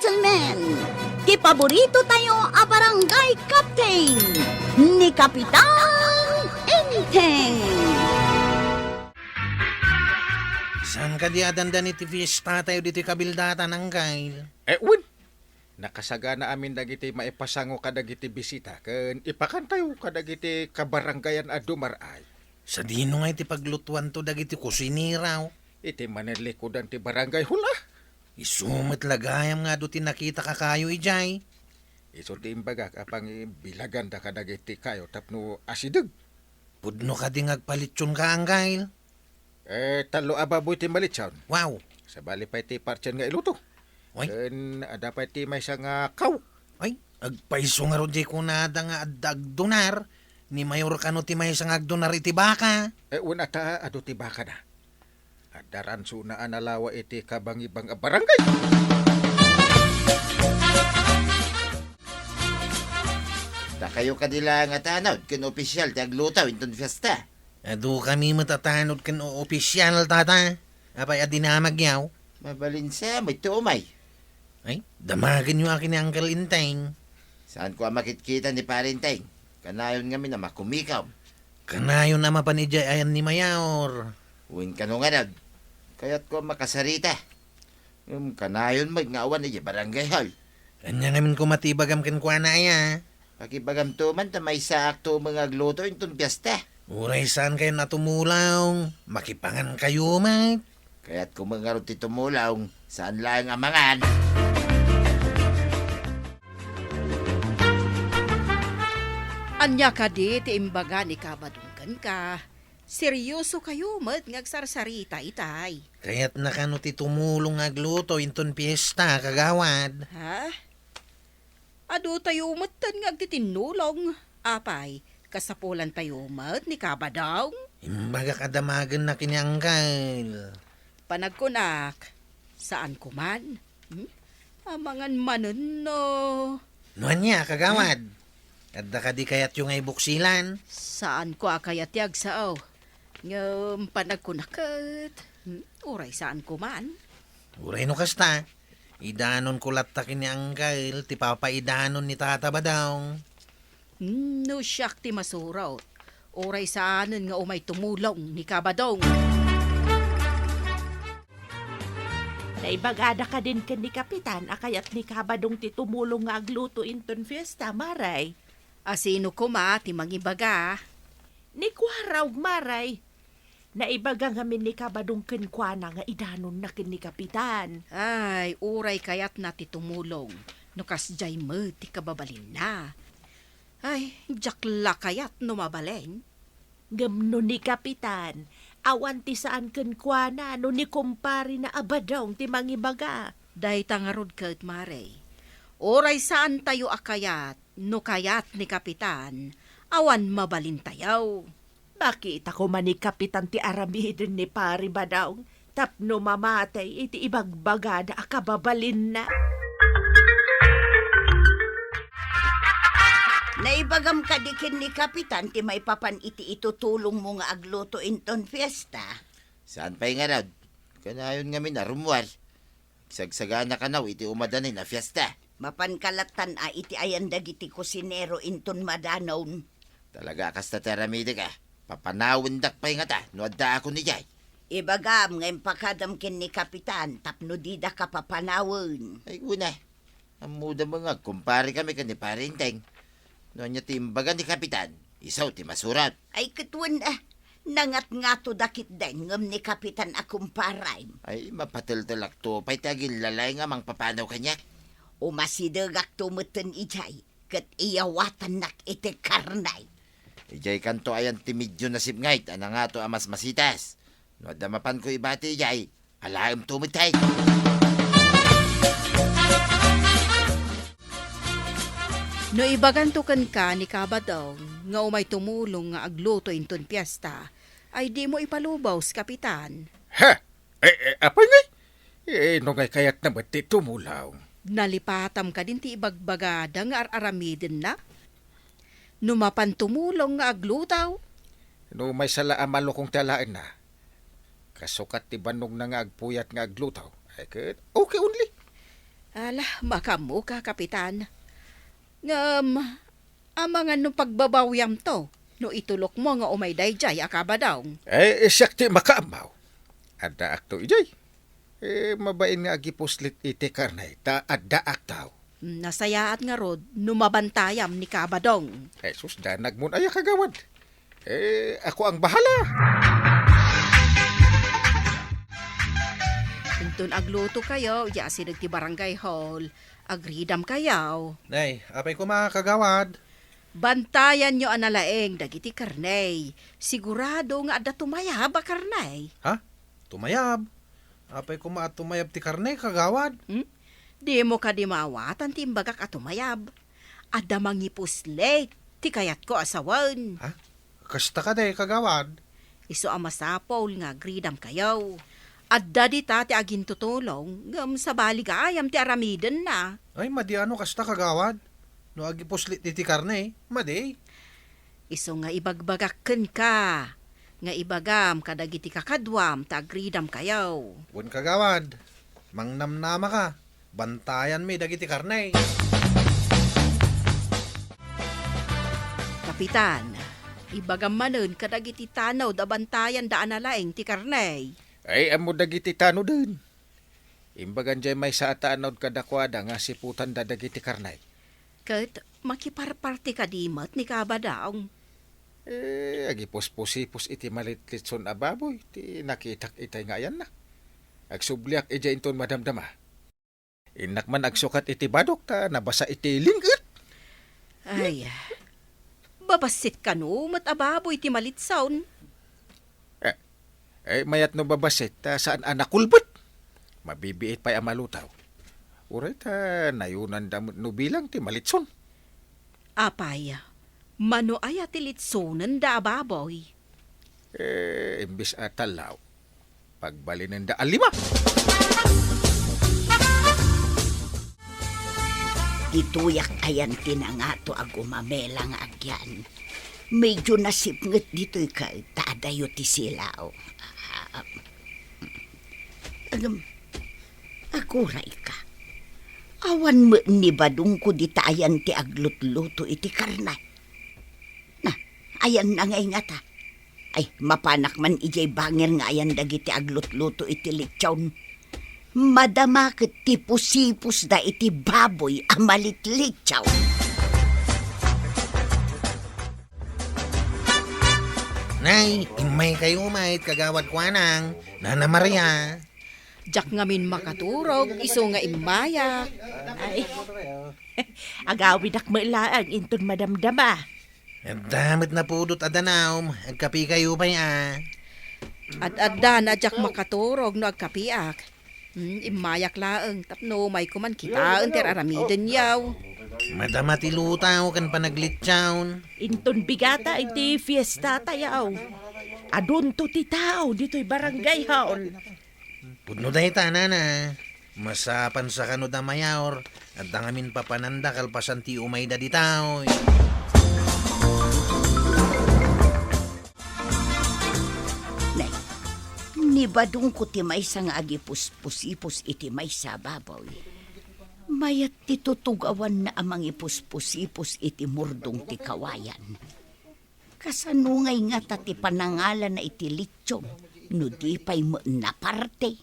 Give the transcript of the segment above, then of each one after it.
gentlemen, kipaborito tayo a barangay captain ni Kapitan Enteng. Saan ka di adandan iti fiesta tayo diti kabildatan ng kail? Win, nakasagana amin dagiti maipasango kadagiti bisita ken ipakantayo kadagiti kabaranggayan a dumaray. Sa dino nga iti paglutuan to dagiti kusiniraw. Iti manilikodan ti barangay hula. Isumat lagayam nga do tinakita ka kayo ijay. Iso ti imbaga kapang bilaganda kadagiti kayo tapno asideg. Pudno ka di ngagpalityon ka ang kail. Talo ababoy ti malitsawn. Wow. Sa bali pa iti partyan nga iluto. Ay. Ken dapat ti may isang kaw. Ay, agpaiso nga ron di ko nada nga agdonar. Ni mayor kano ti may isang agdonar iti baka. Una ta ado ti baka na. Adaran sunaan alawa iti kabang-ibang barangay. Da kayo kadila nga tanod ken opisyal ti aglutaw inton fiesta. Ado kami matatanod kan opisyal tata. Apay adinamag yaw. Mabalinsa, may tuumay. Ay, damagan nyo akin ni Uncle Inteng. Saan ko ang makitkita ni Parinteng? Kanayon nga na makumikaw. Kanayon na mapanidya ayan ni Mayor. Uwin ka nung anad. Kaya't ko makasarita. Kanayon magngawan ni barangay hall. Kanya namin kumatibagam kenkwa na aya. Pakibagam tuman ta may saakto mga agluto inton fiesta. Uray saan kayo natumulaw? Makipangan kayo, mate. Kaya't kung mga ti tumulaw, saan lang amangan? Anya ka di, ti imbaga ni kabadungkan ka. Seryoso kayo, mat ngagsarsarita itay. Kaya't nakano ti tumulong agluto inton piyesta, kagawad. Ha? Ado tayo matan ngagtitinulong. Apay, kasapulan tayo mat ni kabadaw. Imbaga kadamagan na kiniangkal. Panagkunak, saan kuman? Amangan manon no. Nuan niya, kagawad. Kadda ka di kayat yung ay buksilan. Saan ko akayatiag sao? Ngam panagkunakat. Uray saan kuman? Uray no kasta. Idanon ko latta kiniangkal, ti papaidanon ni tata badaw. No siyak ti masuraw. Oray saanan nga umay tumulong ni kabadong. Naibagada ka din ken ni Kapitan, akayat ni kabadong ti tumulong nga agluto inton fiesta, maray. Asino ko ma, ti mangibaga. Ni kwaraw, maray. Naibaga ngamin ni kabadong ken na nga idanon na ken ni Kapitan. Ay, uray kayat na ti tumulong. Nukas jay mo, ti kababalin na. Ay, jakla kayat numabaleng. Gamno ni Kapitan, awan ti saan ken na no ni kumpari na abadong ti mangibaga. Day tangarod kat maray. Oray saan tayo akayat, no kayat ni Kapitan, awan mabalin tayaw. Bakit ako man ni Kapitan ti aramidin ni pari badaw, tapno mamatay iti ibagbagada akababalin na. Naibagam ka dikin ni Kapitan ti may papan iti itutulong mo nga agluto inton fiesta. Saan pa'y nga rad? Kanayon nga minarumwar. Sagsagana ka naw iti umadanin na fiesta. Mapan kalatan a iti ayan dagiti kusinero inton madanawn. Talaga kasta teramide ka. Papanawin dak pa'y nga ta, no adda ako ni Jay. Ibagam ngayon pakadam kin ni Kapitan, tapno dida ka papanawon. Ay una, ang muda mga kumpari kami ka ni Parinteng. No niya timbaga ni Kapitan, isaw ti masurat. Ay katwan nangat nga to dakit den ngam ni Kapitan akumparay. Ay mapatiltilak to, pa'y tagil lalay nga mang papanaw kanya. Umasidagak tumutan ijay, kat iyawatan nak iti karnay. Ijay kanto ayan ti medyo nasib ngayt, ana nga to amas masitas. No damapan ko ibati ijay, alaam tumitay. No ibagantukan ka ni kabadaw, nga umay tumulong nga agluto inton piyesta, ay di mo ipalubaw sa Kapitan. Ha? Apay ngay? No ngay kayat na ba't ti tumulaw? Nalipatam ka din ti ibagbagada nga aramidin na. Numapan tumulong nga aglutaw. No may sala amalo kong talaan na. Kasukat ti banong na nga agpuyat nga aglutaw. Ay kat, okay only. Ala, makamu ka, Kapitan. Ngam, amangan no pagbabawyam to, no itulok mo nga umay dayjay akaba daw. Siyakti makaamaw. Ada akto ijay. Mabain nga agipuslit iti karnay, ta adda aktaw. Nasayaat nga rod, numabantayam ni Kabadong. Sus, danag mo ay kagawad. Ako ang bahala. Intun agluto kayo, ya sinag ti barangay hall. Agridam kayaw. Nay, apay ko makakagawad. Bantayan nyo analaeng dagiti karnay. Sigurado nga adda tumayab a karnay. Ha? Tumayab. Apay ko tumayab ti karne kagawad. Di mo ka di maawatan ti imbagak at tumayab. Adda mangipuslet, ti kayat ko asawan. Ha? Kasta ka day kagawad. Iso amasapol nga gridam kayaw. Adda di ta ti agin tutulong, ngam sa baligayam ti aramiden na. Ay, madi ano kasta kagawad. No agipuslit ti karne, madi. Iso nga ibagbagakken ka. Nga ibagam kadagiti kakadwam ta agridam kayaw. Wen kagawad. Mangnamnama ka. Bantayan mi dagiti karne. Kapitan, ibagam manen kadagiti tanaw da bantayan da analaeng ti karnay. Amo dagiti tano din. Imbagan jay may sa atanod kadakwada nga siputan da dagiti karnay. Kat makiparparti ka dimot ni Kabadaong. Agipos-pusipos iti malitlitson ababoy. Ti nakitak itay nga yan na. Agsubliak ija inton madamdama. Inak man agsukat iti badok ta nabasa iti linggit. Ay, babasit ka no, matababoy ti malitsaon. Mayat no babasit ta saan anak kulbot. Mabibiit pa'y amalutaw. Uray ta nayunan damot no bilang ti malitson. Apay, mano ay atilitsonan da ababoy. Imbis atalaw. Pagbalinin da alima. Ituyak ayan tinangato ag umamela nga agyan. Medyo nasipnget dito'y ka, taadayo ti silaw. Aguray ka. Awan mo ni badung ko di tayan ti aglutluto iti karnay. Na, ayan na ngay nga ta. Ay, mapanak man ijay bangir nga ayan dagiti aglutluto iti litsawn. Madama ket ti pusipus da iti baboy amalitlitsaw. Nay, imay kayo umait kagawad kwanang. Nana Maria. Jak ngamin makaturog, iso nga imayak. Ay, agawid ak mailaan inton madamdama. Damit na pudot adanaw. Agkapi kayo pa ya. At adda na jak makaturog no agkapiak. Imayak laeng, tapno may kuman kitaan ter aramiden yaw. Madama ti lutaw kan panaglitsawn. Inton bigata iti fiesta tayaw. Adun to ti tao dito'y barangay hall. Pudno dahi tanan na. Masapan sa kanod na mayaor. At dangamin papananda kalpasan ti umay da ditaw. Nay, nibadung ko ti may nga agipus-pusipus iti may sababaw. Mayat ti tutugawan na amang ipus-pusipus iti murdong ti kawayan. Kasanungay nga ta ti panangalan na iti litsyong, no di pa'y mo na parte.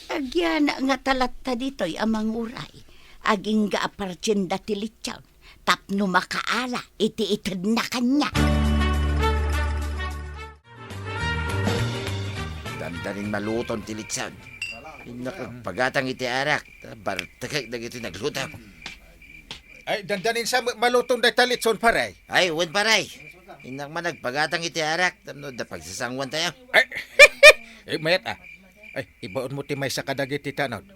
Agyana nga talat ta dito'y amang uray, aging gaapartyen da ti litsyong, tapno makaala iti itad na kanya. Dandaning maluton ti litsawn. Pagatang iti arak. Bartakay na ito naglutaw. Ay, dandanin sa malutong da talitson paray. Ay, wen paray. Inak man nagpagatang iti arak. Tamno da pagsasangwan tayo. Ay, mayat Ay, ibaon mo ti may sa kadagiti tanod.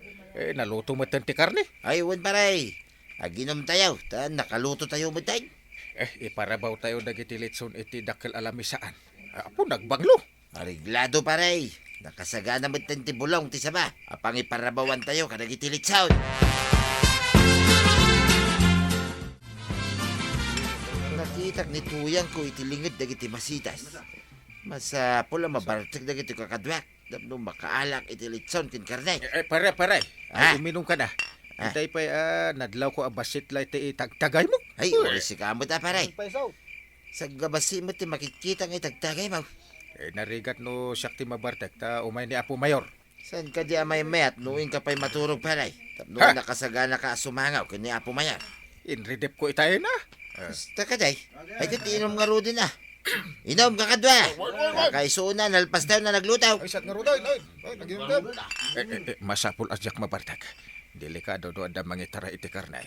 Naluto mo ti karne. Ay, wen paray. Aginom tayo. Nakaluto tayo mo tayo. Iparabaw tayo dagiti litson iti dakil alamisaan. Apo, nagbanglo. Ariglado paray. Nakasagana mo ti bulong ti saba. Apang iparabawan tayo kadagiti litsaon. Nakitak ni tuyang ko itilingid dagiti masitas. Masa pula mabartag dagiti kakadwak. Dabno makaalak iti litsaon kin karne. Paray. Ha? Uminom ka na. Itay pa nadlaw ko abasit lay ti itagtagay mo. Ay, uri si kamot paray. Paisaw. Sa gabasi mo ti makikita ng itagtagay mo. Narigat no siyak ti mabartek ta umay ni Apo Mayor. San ka di amay mayat, nuing ka pa'y maturog paray. Tapno Ha? nakasagana ka sumangaw, kani Apo Mayar. Inridep ko itay na. Basta ka day, ay kat inom nga rudin na. Inom ka kadwa. Kakaisuna, nalpas daw na naglutaw. Ay, sat nga ruday, noy. Ay, nagiundam. Masapul asyak mabartek. Delikado do ada mangitara iti karnay.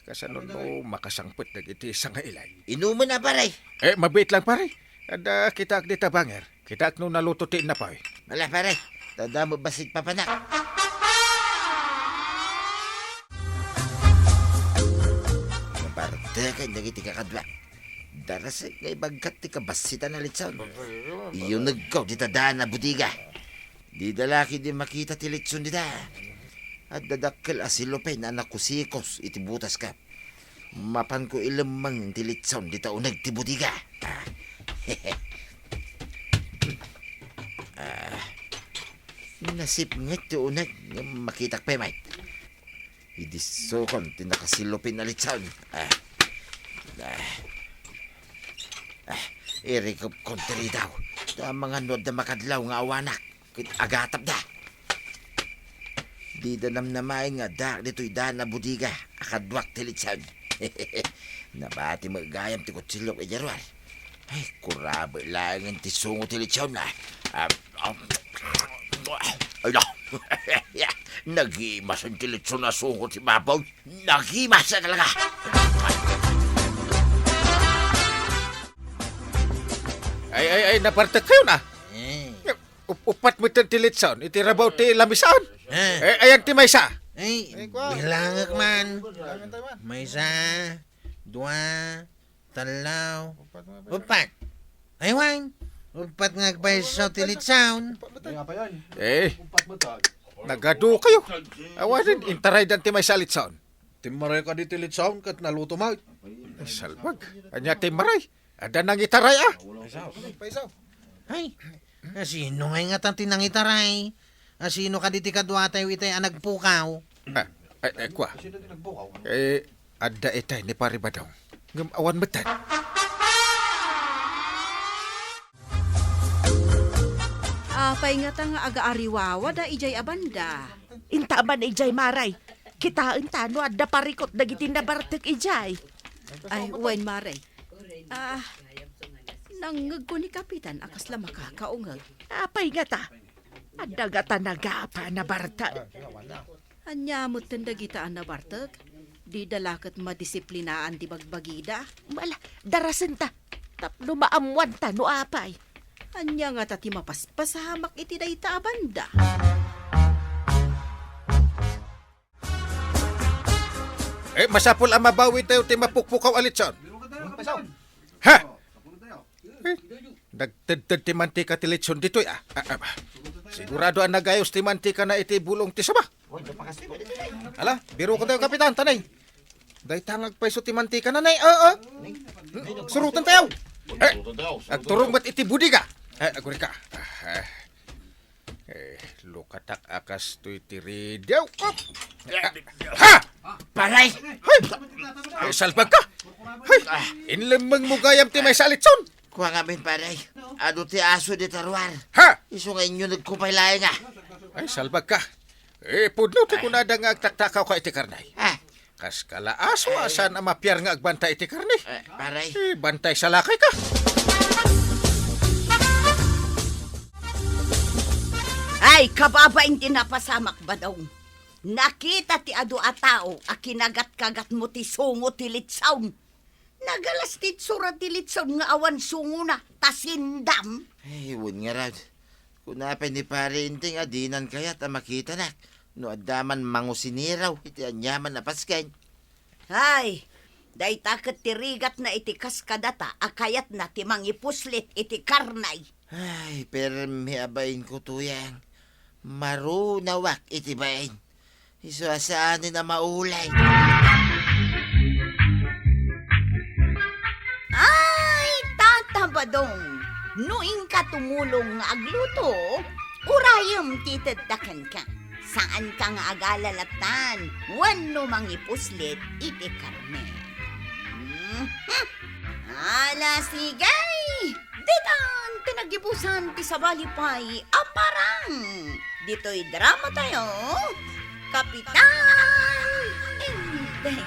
Kasanon mo makasangput na iti isang ilay. Inuman na paray. Mabait lang pare. Ada kita ak dita banger. Kita ak no naluto ti na pa. Wala paray, tanda mo basit papanak. Mabarte ka, hindi ti kakadwa. Darasay ngay bagkat ti kabasita na litson. Iyon nagkaw, di tadaan na budiga. Di dalaki di makita ti litson dita. At dadakkel asilope na anak kusikos iti butas ka. Mapan ko ilamang ti litson di taunag ti budiga. Nasip ngat ti unag nga makitak pa may. Idisokon ti nakasilopin na litson. Irikop kontri daw. Da mga nod na makadlaw nga awanak. Kit agatap da. Di da namnamay nga dak dito'y da na budiga. Akadwak tilitsan. Nabati magayam ti kutsilok ijarwal. Ay, kurabe lang ang tisungo tilitsan na. Ay na. Nagimas ang tilitsan na sungo ti babaw. Nagimas na talaga. Ay, napartek kayo na. Upat mo iti tilitson. Iti rabaw ti lamisan. Ayan ti maysa. Ay, bilangak man. May isa, dua, talaw, upat. Ay, wan. Upat nga agpaisaw tilit sound. Nagado kayo. Awanin, intaray dan ti maysa litson. Timaray ka di tilit sound kat naluto mo. Ay, salwag. Anya ti maray. Ada nang itaray Ay, sino nga nga tanti nang itaray? Sino ka diti kadwa tayo itay ang nagpukaw? Kwa. Ada itay ni pari badaw. Ngam awan metan. Apay nga ta nga aga-ariwawa da ijay abanda. Intaman ijay maray. Kitaan tano adda parikot dagiti nabartek ijay. Ay, uwain maray. Nangag ko ni Kapitan akas la makakaungag. Apay nga ta. Adda nga ta nagapa na barta. Anyamot tandagitaan na bartag. Di dalakat madisiplinaan di bagbagida. Mala, darasen ta. Tapno maamuan ta no apay. Anya nga tati mapaspasahamak iti dayta abanda. Masapul ang mabawi tayo ti mapukpukaw alitson. Ha? Nagtedted ti mantika ti litson dito'y Sigurado ang nagayos ti mantika na iti bulong ti saba. Ala, biro ko tayo kapitan, tanay. Day tangag paiso ti mantika na nay. Surutan tayo. Agturong mat iti budiga. Aguri ka. Lukatak akas tu iti ridew. Ha! Paray! Salpag ka. Inlamang mo gayam ti may salitson. Kuha nga min paray. Ado ti aso di tarwar. Ha! Iso nga inyo nagkumpay laing nga. Ay, salpag ka. Pudno ti kunada nga agtaktakaw ka iti karnay. Kas kalaas asan ang mapiyar nga agbantay iti karnay. Paray. Bantay sa lakay ka. Ay, kababain tinapasamak ba daw? Nakita ti adu a tao, a kinagat-kagat mo ti sungo ti litsawn. Nagalastit surat ti litsawn nga awan sungo na, tasindam. Ay, wun nga rad. Kung napay ni pare inting adinan kaya ta makita nak. No adaman mangusiniraw, iti anyaman na paskain. Ay, day taket ti rigat na iti kaskadata, akayat na ti mangipuslit iti karnay. Ay, pero may abayin ko tuyang. Marunawak iti bayin. Iso asaanin na maulay. Ay, tatabadong, nuing ka tumulong nga agluto, urayom titadakan ka. Saan ka nga agalalatan? Wano mangipuslit iti karne. Ala sigay! Ditan tinagibusan ti sabalipay aparang. Dito'y drama tayo. Kapitan Indeng.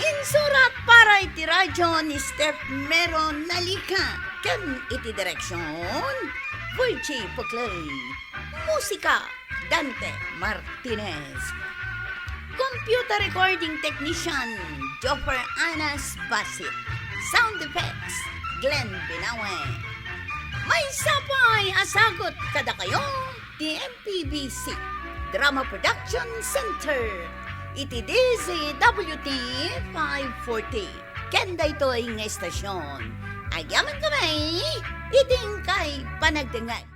Insurat para iti radyo ni Steph Meron Nalika. Ken iti direksyon Virgie Puclay. Musika Dante Martinez. Computer recording technician Joffer Anas Basit. Sound effects Glenn Binawe. May sapay asagot kada kayo di MPBC Drama Production Center. Iti DZWT 540. Kenda ito ay nga estasyon. Ayaman kami, iting kay panagdengag.